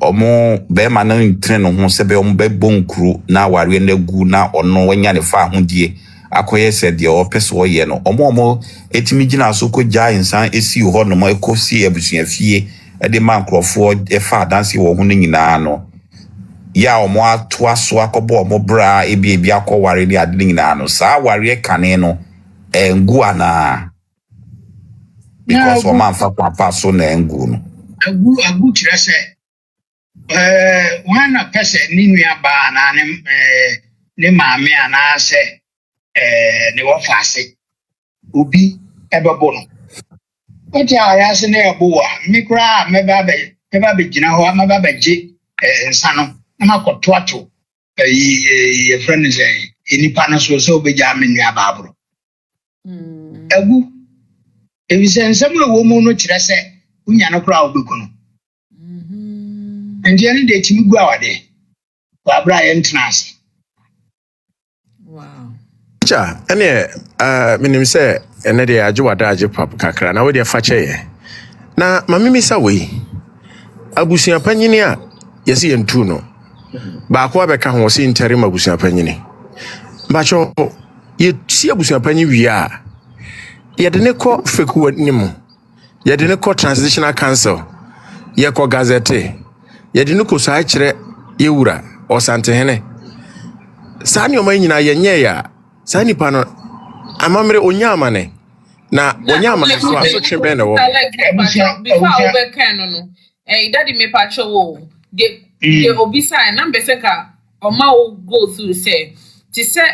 Speaker 7: o mu be ma no ntire no ho se be o be bonkuru na ware na gu na ono onya ne fa ho die akoye se de o pese oye no omo etimi gina so ko ja insan esi ho no mo ekosi abusua fie ede man krofo efa dansi wo ho nyina no ya omo atoa so akobo omo bra ebi akọware ni ade nyina no saa ware kane no engu ana because o man fa papa so na engu no
Speaker 1: agu kire se wana pese ni nua ba na ne maame ana se ne wo fase obi ebebo no oti aya se na ebowa mikra meba be gina ho meba be je nsa no na makoto ato ye friend say enipa no so obeja menua baabro agu ebi se nsem no wo mu no kire se unya no kra obeku no nti ene de timi gu awade wa bra ye ntrance
Speaker 5: Wow.
Speaker 4: Cha ene minim se ene de age wada age pap kakra na we de fa che na mamimi sa we abusua panyini a yesi yentu no ba ko abeka ho se interim abusua panyini ba cho ye si abusua panyi wi a ye de ne ko feku animu ye de ne ko transitional council ye ko gazette ye de ne ko sa kire ye wura Osantehene sani o manyina ye nye ya sani pano amamre onyama ne na onyama ne so asotwe ben ne wo
Speaker 5: before I be kan no daddy me pacho wo de obisa na mbese ka oma wo go through say ti say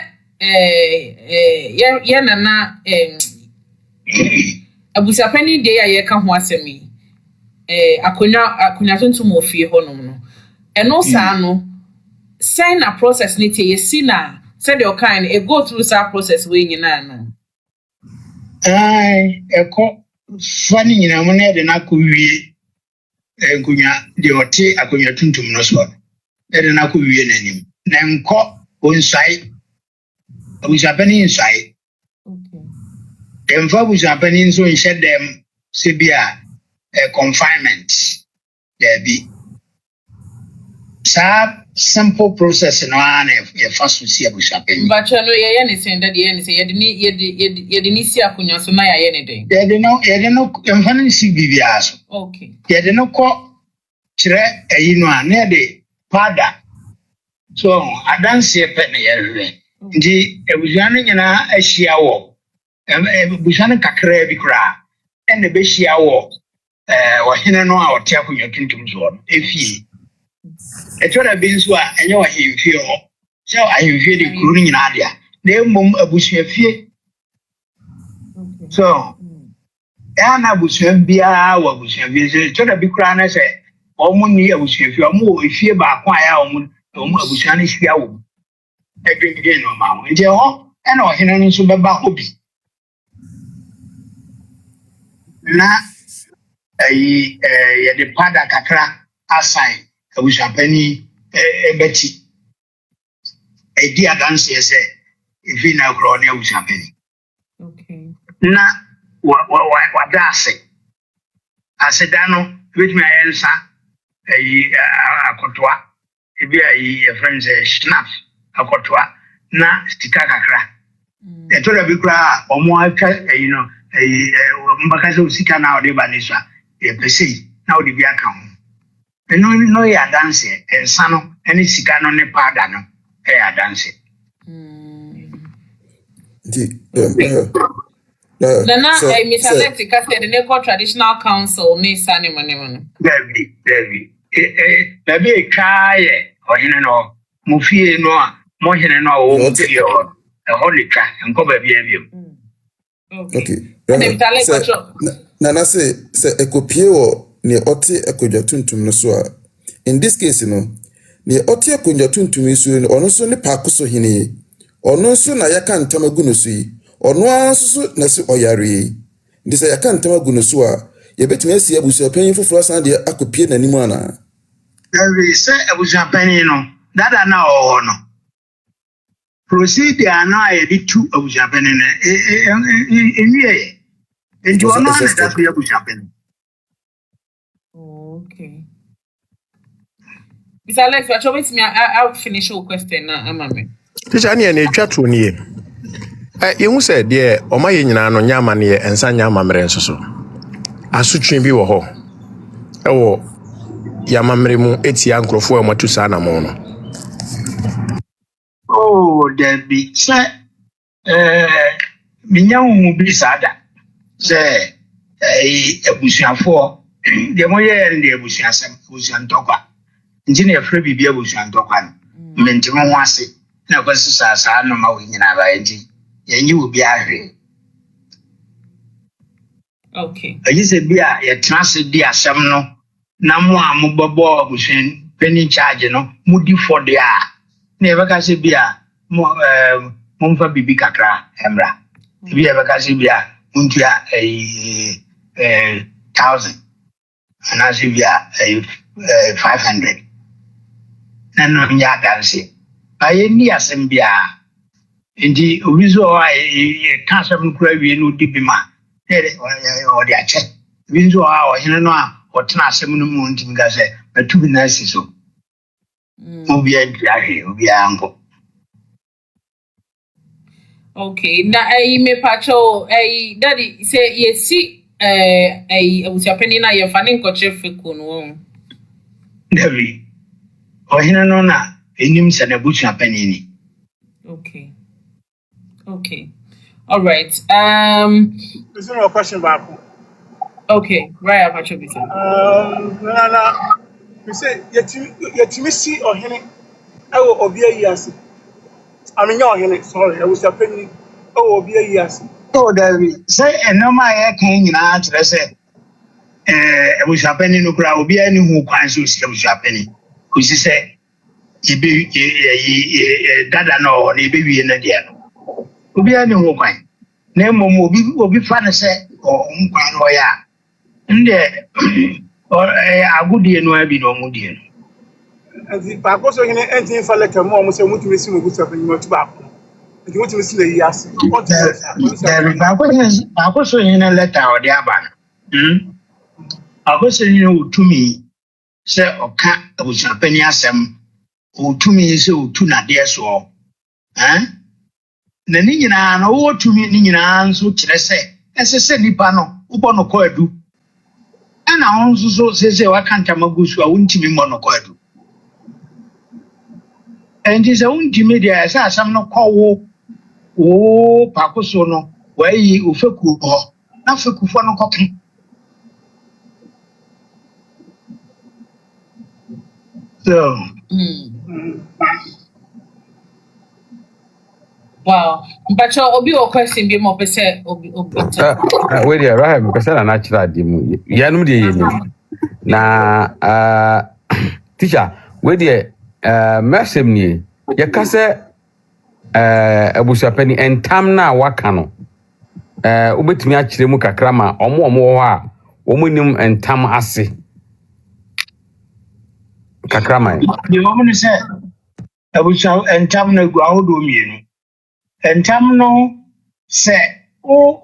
Speaker 5: ye nana abusapani de ya ye ka ho asemi akonya tuntum ofie honom no eno sa no sign a process ni tie si na said your kind e go through that process we nyina no
Speaker 1: eko fani nyina mo na de na ko wie nkunya de ote akonya tuntum no so de na ko wie nanim na nko onsai abusapani nsai
Speaker 5: okay
Speaker 1: emfa abusapani nso nhye dem se bia confinement there be simple process no an e faso si abusapani
Speaker 5: mbacho no ye ne senda de ye ne se ye de ni si akonya so na ye ne den
Speaker 1: ye de no emfa ne si bibia so
Speaker 5: okay
Speaker 1: ye de no ko kire ayi no an e de pada so adanse pe ne ye hwe ndi ebusuano nyina ahia wo ebusuano kakra bi kra ene be hia wo wahene no a ote akonya tuntum so no efie etwara bi nso a enye wahemfie ho so ahemfie de kuru ni nyina dia na emom abusuafie so na abusua bia wa abusuafie so etwara bi kra na se omo ni abusuafie omo efie ba kwa ya omo abusua ne hia wo edwendwe no ma ho nje ho ena ohene nso beba hobi na ye de pada kakra assign abusapani ebeti edi adanse ese ifi na kro ne abusapani
Speaker 5: okay
Speaker 1: na wa dase asedano betumi ayensa akotwa ebi ayi friends snap akotwa na stika kakra etora bi kra omo aka mbaka so sika na ode banisa e pesi na ode bi aka ho no ya dance ensano eni sika no ne pada no ya dance
Speaker 5: Nana Mr. Lecter said the Electoral traditional council ne sane money
Speaker 1: David baby kaye ohene no mufie no a mo hene no o mufie o holy ka enko ba bia bia
Speaker 6: okay Nana say ekopie wo ne ote akodwa tuntum no so a in this case no ne ote akodwa tuntum so no ono so ne Pakosohene ono so na yaka ntam agu no so yi ono anso na se oyare ndi se yaka ntam agu no so a yebetumi asi abusuapanyin foforo san de akopie nanim ana
Speaker 1: David say abusuapanyin no dada na o no procedure na ye di tu abusuapanyin na enwie and you are not that we abusuapanyin.
Speaker 5: Okay. Mr. Alex, but wait me I'll finish your question now, amame.
Speaker 4: Teacher ani na etwa to nie. Yehu se de oma ye nyina no nyama ne ensa nyama mere nsoso. Asutwe bi wo ho. Ewo yamamre mu etia nkrofo amatu sa na mo no.
Speaker 1: Oh, there be say minyawu bi sada. Say abusuafo de mo ye ndi abusuasem abusuantokwa. Njine efre bibia abusuantokwa no. Mentimo ho ase. Na kwasisa sa no ma wo nyina ba enti. Yenyi obi ahwe.
Speaker 5: Okay.
Speaker 1: Ayi se bia ye trans di asem no na mo amobobo abusuan penny charge no mudi for dia. Na ebeka se bia mo mfa bibi kakra emra. Bia ebeka se bia muntua 1000. and as if you are 500. Nano ya dance. I any assembia. Indeed, Wizo, I can't some crave no dibima. Or the check. Wizo, or Hinanoa, or Tanasemun Muntingaze, but to be nice so. Mobia, Obia uncle.
Speaker 5: Okay, now I may patrol a daddy say, yes, see, I was happening. I am fanning coacher for Kuno.
Speaker 1: Debbie, or Hinanona, a nims and a bush penny.
Speaker 5: Okay. Okay. All right.
Speaker 8: There's no question back.
Speaker 5: Okay. Right, Patrol.
Speaker 8: No. We say, yet you see or henny. I will be a yes. I mean, your henny, sorry, I was a penny. Oh, be a yes.
Speaker 1: Oh, Debbie, say, and no my air came in answer, I said, was happening no crowd, be any who finds you was happening. Who she said, you be dada no, you be in a dear. Who be any who find. Name will be fun, say, or umquan or ya. And there, or a good dear, no, be no more dear.
Speaker 8: And the Pakosohene anything for like a mom was a much missing with something much back. You want to miss the yes.
Speaker 1: I was in a letter or the aban. I was in you to me, say, or cat was a penny assem, or to me, so to not dear so. Eh? The Nina, no, to me, Nina, so say, as I said, Nipano, upon a coedu. And I also say, I can't amagus, I won't be monocoedu. And his own media as some no call. Oh, Pakosono, where ye ufeku ho, na feku fo no koke. So,
Speaker 5: Wow. But obi o question be more pese obi.
Speaker 7: Wait there, right? Because na natural dimu. Yanum de yemi. Na teacher, wait there, mesem ni. Yakase abusuapani Ntam na waka no. Ubetumi akire mu kakra ma omo ho a omunim Ntam ase. Kakra ma.
Speaker 1: the woman said, I wish I and Tam no go out do me. And Tam no say, oh,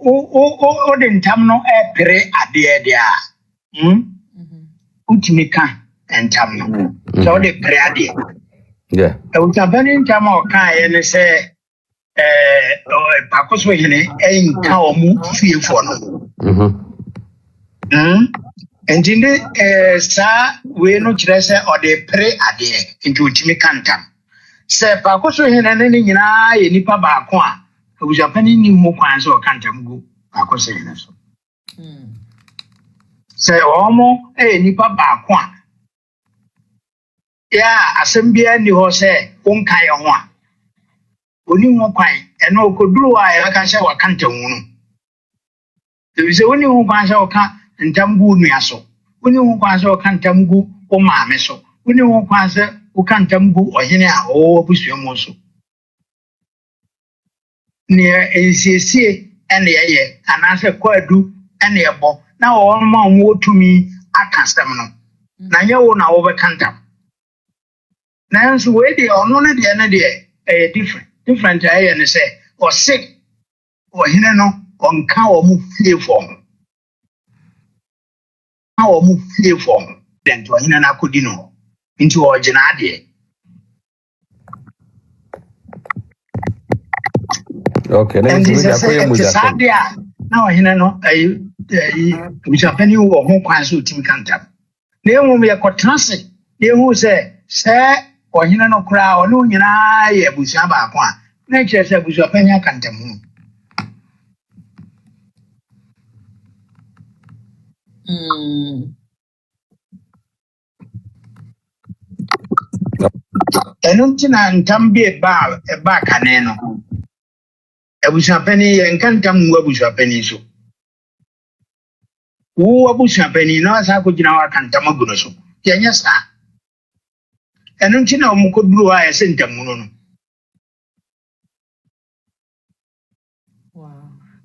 Speaker 1: the Tam no pere ade dia. Utimika and Tam no. So the pere ade.
Speaker 7: Yeah.
Speaker 1: I was a very time or kind and say, Pakosohene ain't cow move fear for no. And in the sir, we no treasure or the pray a day into Timikantam. Sir Pakosohene and any nipa bakwa, who was a penny new moquans or cantam go, Pakosohene. Say, Omo, nipa bakwa. Yeah, assembly ni ho say, kai on one. Only one quine, and no could do I can say what can't there is only one quansa and tambu niaso. Only one quansa or can't tambu or mameso. Only one quansa who can't tambu or hina or busuamoso. Near ACC and the air, and answer quite do and the abo. Now all mom woe to me, I can't stamina. Now you won't over cantam. Now, so where they are not the end day, different I and say, or sick, or hinano, on cow move flea form. How move flea form, then to hinana cudino, into our genadi.
Speaker 7: Okay,
Speaker 1: And this is a sad day. Now, hinano, which a penny or home quansu team cantam. They won't be a cotrassi. They who say, sir, or hinano crowd, no, you know, busaba qua. Nature said, was a penny cantam. Enuntina Ntam be a back caneno. A busapeni and cantam wabusapeni so. Who abusapeni no as I could know a cantamagunoso. Yes, sir. Enuntina could blue eye a centamuno.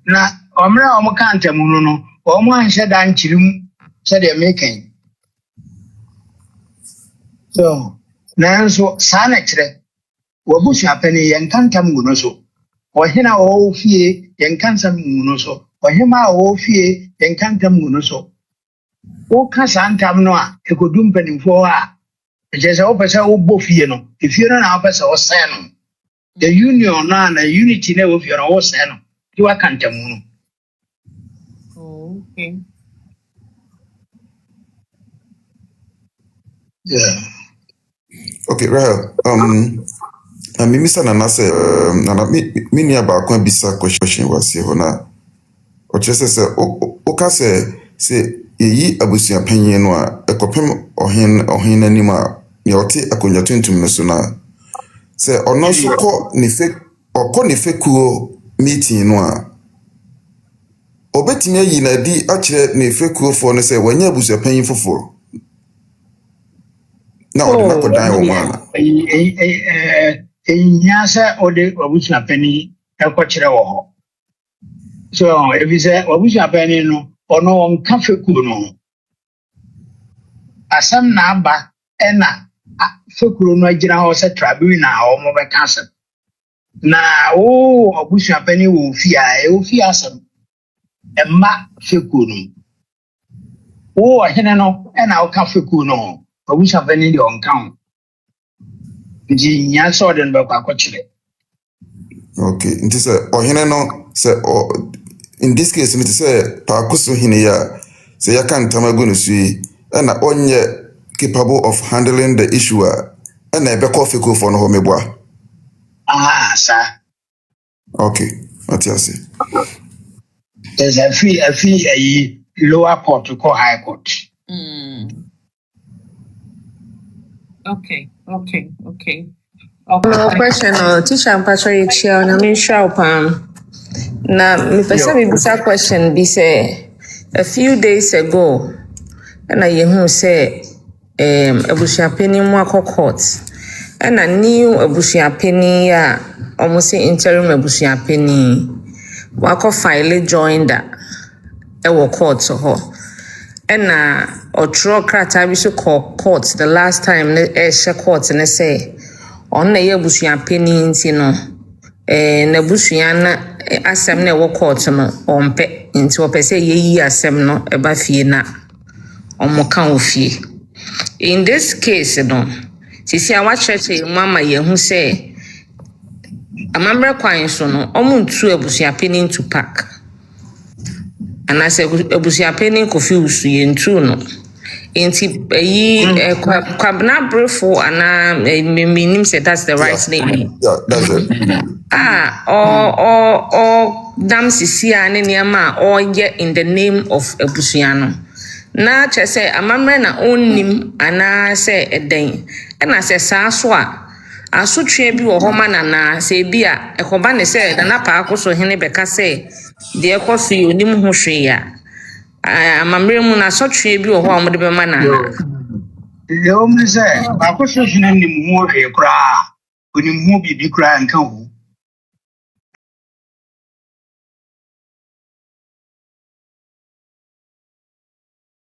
Speaker 1: Na omra omo cantamuno, or one said I'm chilum, said they're making. So nanso saa na kyerɛ wabusua pani yɛnka ntam ngu no so ɔhena a ɔwɔ fie yɛnka ntam ngu no so ɔhema a ɔwɔ fie yɛnka ntam ngu no so woka saa ntam no a ɛkɔdu mpanimfoɔ a ɛkyerɛ sɛ wopɛ sɛ wobɔ fie no efie no na wopɛ sɛ wɔsɛe no the union no a na unity na ɛwɔ fie no wɔsɛe no nti waka ntam no.
Speaker 5: Okay.
Speaker 1: Yeah.
Speaker 6: Okay, Rahel. Na mimisa Nana say Nana me ni about bisa question was here na. O kyerɛ sɛ o ka sɛ eyi abusua panyin no a ekopem ɔhen anim a ne ɔte akonnwa tuntum no so na sɛ ɔno so kɔ ne fekuo meeting no a obetumi ayi na di akyerɛ ne fekuo fo no sɛ wanya abusua panyin foforo na ɔde na kɔdan wɔ mu ana
Speaker 1: ɛnyia sɛ ɔde wabusua panyin ɛkɔkyerɛ wɔ hɔ. So if you say wabusua panyin no ɔno ɔnka fekuo no asɛm na aba ɛna fekuo no agyina hɔ sɛ trabi na ɔmo bɛka asɛm na wabusua panyin wɔ fie a ɛwɔ fie asɛm ɛma fekuo no ɔhene no ɛna ɔka fekuo no wabusua panyin deɛ ɔnka ho nti nya sɛ ɔde no bɛkɔ akɔkyerɛ.
Speaker 6: Okay, nti sɛ ɔhene no sɛ in this case it say Pakosohene ya say ya kan tamago no sui na onye capable of handling the issue and na be call feko for no ho meboa.
Speaker 1: Sir.
Speaker 6: Okay, what you say?
Speaker 1: There's a fee lower court to call high court.
Speaker 5: Okay.
Speaker 9: No question teacher Mpacho Chia na me sure pam. Na me pesa me bisa question be say a few days ago and I hear say abusua penny mu akọ court and a new abusua penny almost say interim abusua penny wako file joined ewo court ho and na otro krata bi so court the last time she court and say on na abusua penny nti no na busua na asem na ewo court no ompe nti opese yeyi asem no eba fie na omoka ofie. In this case no sisi a wacheche mama yehu say amamre kwan so no omuntu abusua penin Tupac anase abusua penin Kofi usuye ntu no nti kwabna brefo ana minim say that's the right name.
Speaker 6: Yeah, that's it.
Speaker 9: Dam sisi a ne niama oye in the name of abusua no na che say amamre na onnim ana say eden na say saa so a asotwe bi wo homa na say bi a ekoba ne say na Pakosohene beka say de ekoso yonim ho hwe ya amamre mu na asotwe bi wo ho a mo de be ma na
Speaker 1: Yo me say Pakosohene nim ho hwe kra onim ho bibi kra nka ho